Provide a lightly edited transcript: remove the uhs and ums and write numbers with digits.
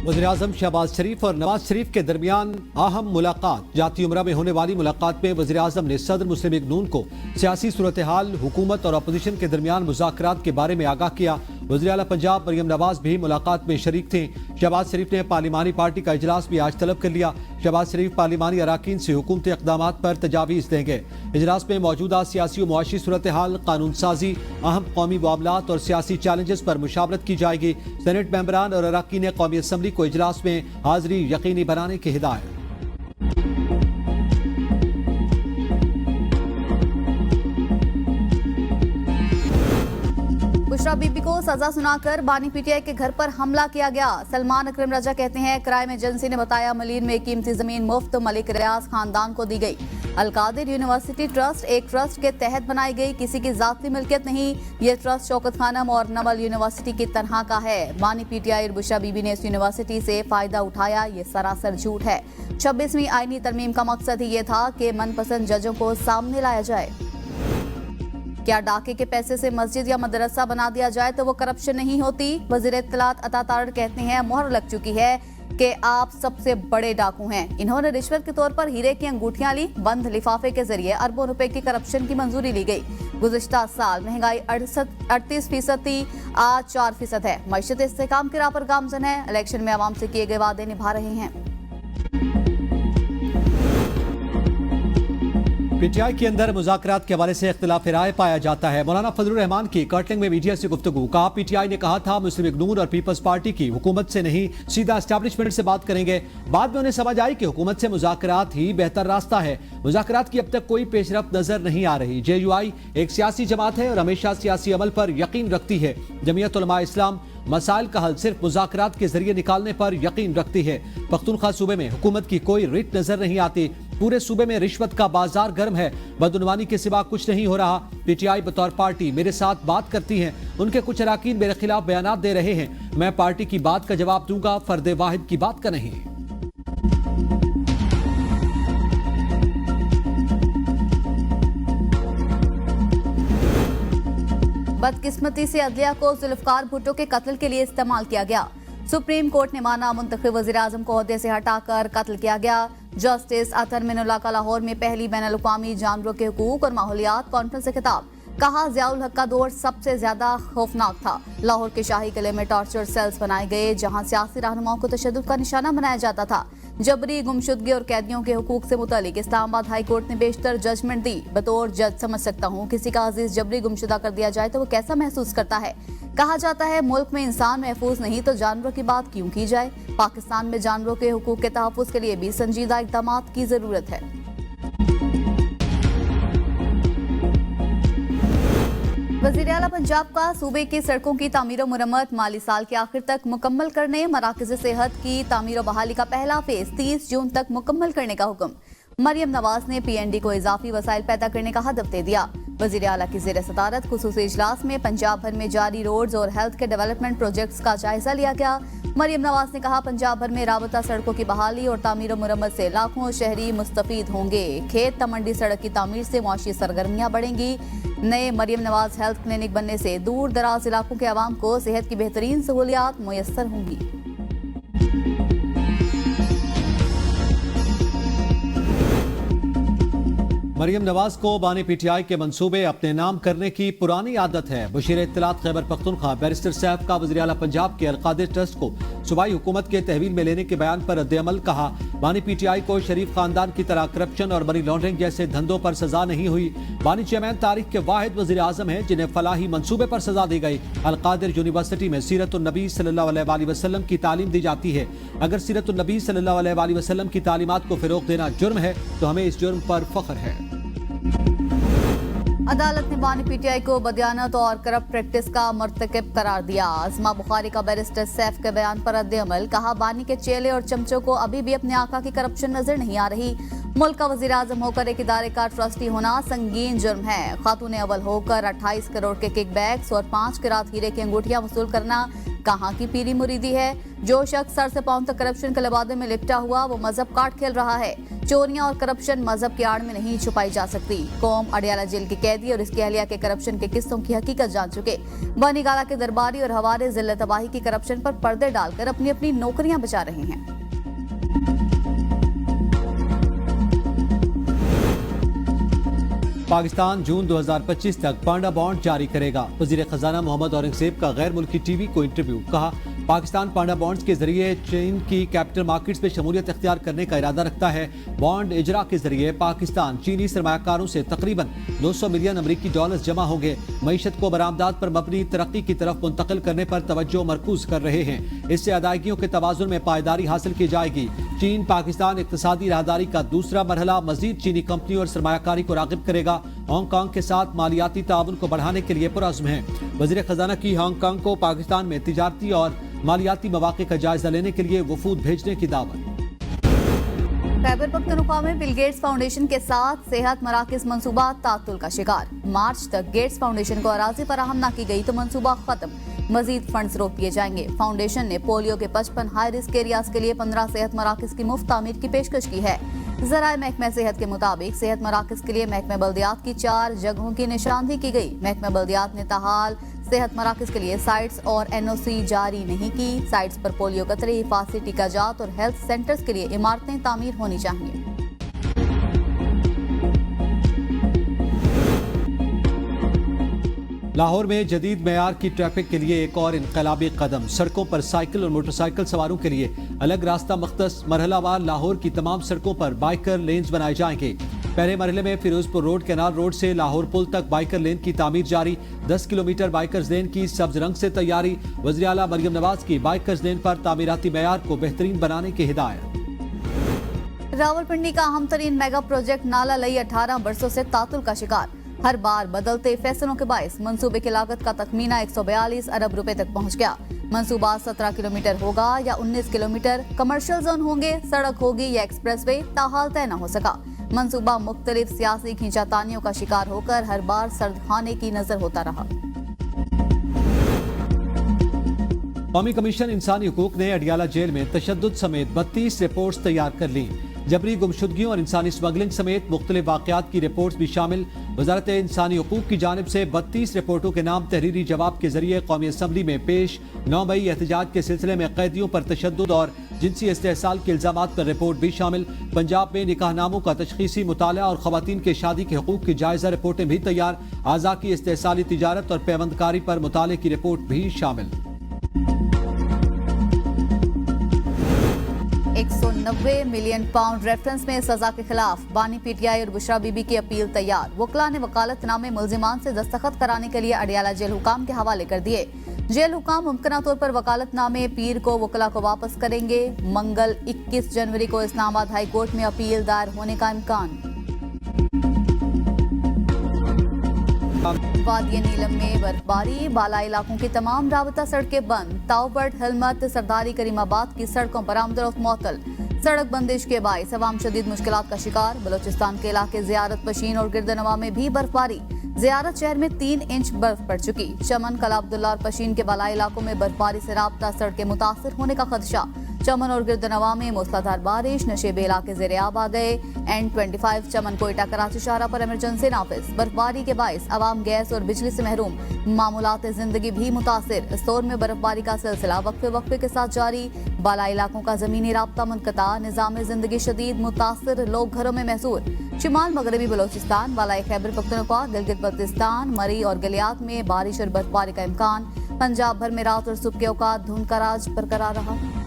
वज़ीर-ए-आज़म शहबाज शरीफ और नवाज शरीफ के दरमियान अहम मुलाकात। जाती उम्रा में होने वाली मुलाकात में वज़ीर-ए-आज़म ने सदर मुस्लिम लीग नून को सियासी सूरत हाल, हुकूमत और अपोजिशन के दरमियान मुज़ाकरात के बारे में आगाह किया। वज़ीर आला पंजाब मरियम नवाज भी मुलाकात में शरीक थे। शहबाज शरीफ ने पार्लिमानी पार्टी का इजलास भी आज तलब कर लिया। शहबाज शरीफ पार्लिमानी अराकीन से हुकूमती इक़दामात पर तजावीज़ देंगे। इजलास में मौजूदा सियासी और मुआशी सूरत हाल, कानून साजी, अहम कौमी मामलात और सियासी चैलेंजेस पर मुशावरत की जाएगी। सेनेट मेंबरान और अराकीन कौमी असम्बली को इजलास में हाजिरी यकीनी बनाने की हिदायत। बुशरा बीबी को सजा सुनाकर बानी पीटीआई के घर पर हमला किया गया। सलमान अकरम रजा कहते हैं क्राइम एजेंसी ने बताया मलीन में कीमती जमीन मुफ्त मलिक रियाज खानदान को दी गई। अलकादिर यूनिवर्सिटी ट्रस्ट एक ट्रस्ट के तहत बनाई गई, किसी की जाती मिल्कियत नहीं। ये ट्रस्ट शौकत खानम और नमल यूनिवर्सिटी की तरह का है। बानी पीटीआई और बुशरा बीबी ने इस यूनिवर्सिटी से फायदा उठाया, ये सरासर झूठ है। 26वीं आईनी तरमीम का मकसद ही ये था कि मनपसंद जजों को सामने लाया जाए। क्या डाके के पैसे से मस्जिद या मदरसा बना दिया जाए तो वो करप्शन नहीं होती? वजीर इत्तलात अता तारड़ कहते हैं मुहर लग चुकी है कि आप सबसे बड़े डाकू हैं। इन्होंने रिश्वत के तौर पर हीरे की अंगूठियां ली। बंद लिफाफे के जरिए अरबों रुपए की करप्शन की मंजूरी ली गई। गुज़िश्ता साल महंगाई 38% थी, आज 4% है। मईशत इस्तेहकाम की राह पर गामजन है। इलेक्शन में आवाम से किए गए वादे निभा रहे हैं। पीटीआई के अंदर मुज़ाकरात के हवाले से इख्तिलाफ राय पाया जाता है। मौलाना फजलुर रहमान की कर्टलिंग में मीडिया से गुफ्तगू। कहा पीटीआई ने कहा था मुस्लिम लीग नून और पीपल्स पार्टी की हुकूमत से नहीं, सीधा एस्टैब्लिशमेंट से बात करेंगे। बाद में उन्हें समझ आई कि हुकूमत से मुज़ाकरात ही बेहतर रास्ता है। मुज़ाकरात की अब तक कोई पेशरफ्त नजर नहीं आ रही। JUI एक सियासी जमात है और हमेशा सियासी अमल पर यकीन रखती है। जमीयत उलमा इस्लाम मसाइल का हल सिर्फ मुज़ाकरात के जरिए निकालने पर यकीन रखती है। पख्तूनख्वा सूबे में हुकूमत की कोई रिट नजर नहीं आती। पूरे सूबे में रिश्वत का बाजार गर्म है। बदउनवानी के सिवा कुछ नहीं हो रहा। पीटीआई बतौर पार्टी मेरे साथ बात करती हैं। उनके कुछ अराकीन मेरे खिलाफ बयानात दे रहे हैं। मैं पार्टी की बात का जवाब दूंगा, फर्द वाहिद की बात का नहीं। बदकिस्मती से अदलिया को जुल्फकार भुट्टो के कत्ल के लिए इस्तेमाल किया गया। सुप्रीम कोर्ट ने माना मुंतखब वज़ीर-ए-आज़म को ओहदे से हटाकर कत्ल किया गया। जस्टिस अतर मिनुल्लाह का लाहौर में पहली बैनुल-अक़वामी जानवरों के हुकूक और माहौलियात कॉन्फ्रेंस से खिताब। कहा ज़ियाउल हक का दौर सबसे ज्यादा खौफनाक था। लाहौर के शाही किले में टॉर्चर सेल्स बनाए गए जहां सियासी रहनुमाओं को तशद्दुद का निशाना बनाया जाता था। जबरी गुमशुदगी और कैदियों के हुकूक से मुतालिक इस्लामाबाद हाई कोर्ट ने बेशतर जजमेंट दी। बतौर जज समझ सकता हूँ किसी का अजीज जबरी गुमशुदा कर दिया जाए तो वो कैसा महसूस करता है। कहा जाता है मुल्क में इंसान महफूज नहीं तो जानवरों की बात क्यों की जाए। पाकिस्तान में जानवरों के हुकूक के तहफ़्फ़ुज़ के लिए भी संजीदा इक़दाम की जरूरत है। वज़ीर आला पंजाब का सूबे की सड़कों की तामीर और मुरम्मत माली साल के आखिर तक मुकम्मल करने, मराकज़ सेहत की तामीर और बहाली का पहला फेज 30 जून तक मुकम्मल करने का हुक्म। मरियम नवाज ने PND को इजाफी वसाइल पैदा करने का हदफ दे दिया। वज़ीर आला की ज़ेर सदारत खुसूसी इजलास में पंजाब भर में जारी रोड्स और हेल्थ के डेवलपमेंट प्रोजेक्ट्स का जायजा लिया गया। मरियम नवाज ने कहा पंजाब भर में राबता सड़कों की बहाली और तामीर और मुरम्मत से लाखों शहरी मुस्तफीद होंगे। खेत तमंडी सड़क की तामीर से मुआशी सरगर्मियां बढ़ेंगी। नए मरियम नवाज हेल्थ क्लिनिक बनने से दूर दराज इलाकों के अवाम को सेहत की बेहतरीन सहूलियात मुयस्सर होंगी। मरियम नवाज को बानी पीटीआई के मंसूबे अपने नाम करने की पुरानी आदत है। बशीर इत्तलात खैबर पख्तूनख्वा बैरिस्टर सैफ का वज़ीर आला पंजाब के अलकादिर ट्रस्ट को सूबाई हुकूमत के तहवील में लेने के बयान पर रद्द-ए-अमल। कहा बानी पीटीआई को शरीफ खानदान की तरह करप्शन और मनी लॉन्ड्रिंग जैसे धंधों पर सजा नहीं हुई। बानी चेयरमैन तारीख के वाहिद वज़ीर-ए-आज़म हैं जिन्हें फलाही मंसूबे पर सजा दी गई। अलकादिर यूनिवर्सिटी में सीरतुन्नबी सल्लल्लाहु अलैहि वसल्लम की तालीम दी जाती है। अगर सीरतुन्नबी सल्लल्लाहु अलैहि वसल्लम की तालीमात को फिरोग देना जुर्म है तो हमें इस जुर्म पर फख्र है। अदालत ने बानी पीटीआई को बदयानत और करप्ट प्रैक्टिस का मर्तकब करार दिया। आज़मा बुखारी का बैरिस्टर सैफ के बयान पर रद्द-ए-अमल। कहा बानी के चेले और चमचों को अभी भी अपने आका की करप्शन नजर नहीं आ रही। मुल्क का वजीर आजम होकर एक इदारे का ट्रस्टी होना संगीन जुर्म है। खातून अव्वल होकर 28 करोड़ के किकबैक्स और 5 किरात हीरे की अंगूठियां वसूल करना कहाँ की पीरी मुरीदी है। जो शख्स सर से पांव तक करप्शन के लबादे में लिपटा हुआ वो मजहब काट खेल रहा है। चोरियां और करप्शन मजहब की आड़ में नहीं छुपाई जा सकती। कौम अडियाला जेल के कैदी और इसकी अहलिया के करप्शन के किस्सों की हकीकत जान चुके। बनीगाला के दरबारी और हवारे जिले तबाही की करप्शन पर पर्दे डालकर अपनी अपनी नौकरियां बचा रहे हैं। पाकिस्तान जून 2025 तक पांडा बॉन्ड जारी करेगा। वजीर खजाना मोहम्मद औरंगजेब का गैर मुल्की टीवी को इंटरव्यू। कहा, पाकिस्तान पांडा बॉन्ड्स के जरिए चीन की कैपिटल मार्केट्स में शमूलियत इख्तियार करने का इरादा रखता है। बॉन्ड इजरा के जरिए पाकिस्तान चीनी सरमायाकारों से तकरीबन 200 मिलियन अमरीकी डॉलर जमा होंगे। मईशत को बरामदात पर मबनी तरक्की की तरफ मुंतकिल करने पर तवज्जो मरकूज कर रहे हैं। इससे अदायगियों के तवाजुन में पायदारी हासिल की जाएगी। चीन पाकिस्तान इक्तिसादी राहदारी का दूसरा मरहला मजीद चीनी कंपनी और सरमायाकारी को रागिब करेगा। हांगकांग के साथ मालियाती ताउन को बढ़ाने के लिए पुरअज़्म है। वज़ीर खजाना की हांगकांग को पाकिस्तान में तिजारती और मालियाती मौक़े का जायजा लेने के लिए वफूद भेजने की दावत। खैबर पख्तूनख्वा में बिल गेट्स फाउंडेशन के साथ सेहत मराकज मंसूबा तातुल का शिकार। मार्च तक गेट्स फाउंडेशन को अराजी फराहम न की गई तो मंसूबा खत्म। मजीद फंड्स रोक दिए जाएंगे। फाउंडेशन ने पोलियो के 55 हाई रिस्क एरियाज के लिए 15 सेहत मराकज की मुफ्त तामीर की पेशकश की है। ज़राए महकमा सेहत के मुताबिक सेहत मराकज के लिए महकमा बल्दियात की 4 जगहों की निशानदही की गई। महकमा बल्दियात ने ताहाल सेहत मराकज के लिए साइट्स और NOC जारी नहीं की। साइट्स पर पोलियो कतरे, हिफाजती टीकाजात और हेल्थ सेंटर्स के लिए इमारतें तामीर होनी चाहिए। लाहौर में जदीद मेयार की ट्रैफिक के लिए एक और इनकलाबी कदम। सड़कों पर साइकिल और मोटरसाइकिल सवारों के लिए अलग रास्ता मख्तस। मरहलावार लाहौर की तमाम सड़कों पर बाइकर लेन्स बनाए जाएंगे। पहले मरहले में फिरोजपुर रोड, कैनाल रोड से लाहौर पुल तक बाइकर लेन की तामीर जारी। 10 किलोमीटर बाइकर्स लेन की सब्ज रंग से तैयारी। वज़ीर आला मरियम नवाज की बाइकर्स लेन पर तामीराती मेयार को बेहतरीन बनाने की हिदायत। रावलपिंडी का अहम तरीन मेगा प्रोजेक्ट नाला लई 18 बरसों से तातुल का शिकार। हर बार बदलते फैसलों के बायस मंसूबे की लागत का तखमीना 142 अरब रुपए तक पहुंच गया। मंसूबा 17 किलोमीटर होगा या 19 किलोमीटर, कमर्शियल जोन होंगे, सड़क होगी या एक्सप्रेसवे, ताहाल तय न हो सका। मंसूबा मुख्तलिफ सियासी खींचातानियों का शिकार होकर हर बार सर्दखाने की नजर होता रहा। कौमी कमीशन इंसानी हुकूक ने अडियाला जेल में तशद्दुद समेत 32 रिपोर्ट्स तैयार कर ली। जबरी गुमशुदगियों और इंसानी स्मगलिंग समेत मुख्तलिफ वाक़यात की रिपोर्ट्स भी शामिल। वजारत इंसानी हुकूक की जानिब से 32 रिपोर्टों के नाम तहरीरी जवाब के जरिए कौमी असम्बली में पेश। 9 मई एहतजाज के सिलसिले में कैदियों पर तशद्दुद और जिनसी इस्तेहसाल के इल्जामात पर रिपोर्ट भी शामिल। पंजाब में निकाहनामों का तशखीसी मुताला और खवातीन के शादी के हकूक की जायजा रिपोर्टें भी तैयार। आज़ा की इस्तेहसाली तिजारत और पैबंदकारी पर मुताले की रिपोर्ट भी शामिल। 190 मिलियन पाउंड रेफरेंस में सजा के खिलाफ बानी PTI और बुशरा बीबी की अपील तैयार। वकला ने वकालतनामे मुल्जिमान से दस्तखत कराने के लिए अडियाला जेल हुकाम के हवाले कर दिए। जेल हुकाम मुमकिन तौर पर वकालतनामे पीर को वकला को वापस करेंगे। मंगल 21 जनवरी को इस्लामाबाद हाई कोर्ट में अपील दायर होने का इम्कान। वादिया नीलम में बर्फबारी, बाला इलाकों की तमाम राबता सड़कें बंद। ताउबर्ड, हिलमत, सरदारी, करीमाबाद की सड़कों पर आमदरफ्त मुअत्तल। सड़क बंदिश के बायस अवाम शदीद मुश्किलात का शिकार। बलोचिस्तान के इलाके ज़ियारत पशीन और गिरदनवा में भी बर्फबारी। ज़ियारत शहर में 3 इंच बर्फ पड़ चुकी। चमन, कला अब्दुल्ला और पशीन के बालाई इलाकों में बर्फबारी से राबता सड़कें मुतासिर होने का खदशा। चमन और गिरदनवा में मूसलाधार बारिश, नशेबे इलाके ज़ेरे-आब आ गए। N25 चमन कोयटा कराची शाहरा पर इमरजेंसी नाफिज। बर्फबारी के बायस अवाम गैस और बिजली से महरूम। मामूलात जिंदगी भी मुतासिर। इस्तोर में बर्फबारी का सिलसिला वक्फे वक्फे के साथ जारी। बाला इलाकों का जमीनी राब्ता मुनक़ता। निज़ाम जिंदगी शदीद मुतासिर, लोग घरों में महसूर। शिमाल मगरबी बलोचिस्तान, बालाई खैबर पख्तूनख्वा, गिलगित बल्तिस्तान, मरी और गलियात में बारिश और बर्फबारी का इम्कान। पंजाब भर में रात और सुबह के औकात धुंध का राज बरकरार रहा।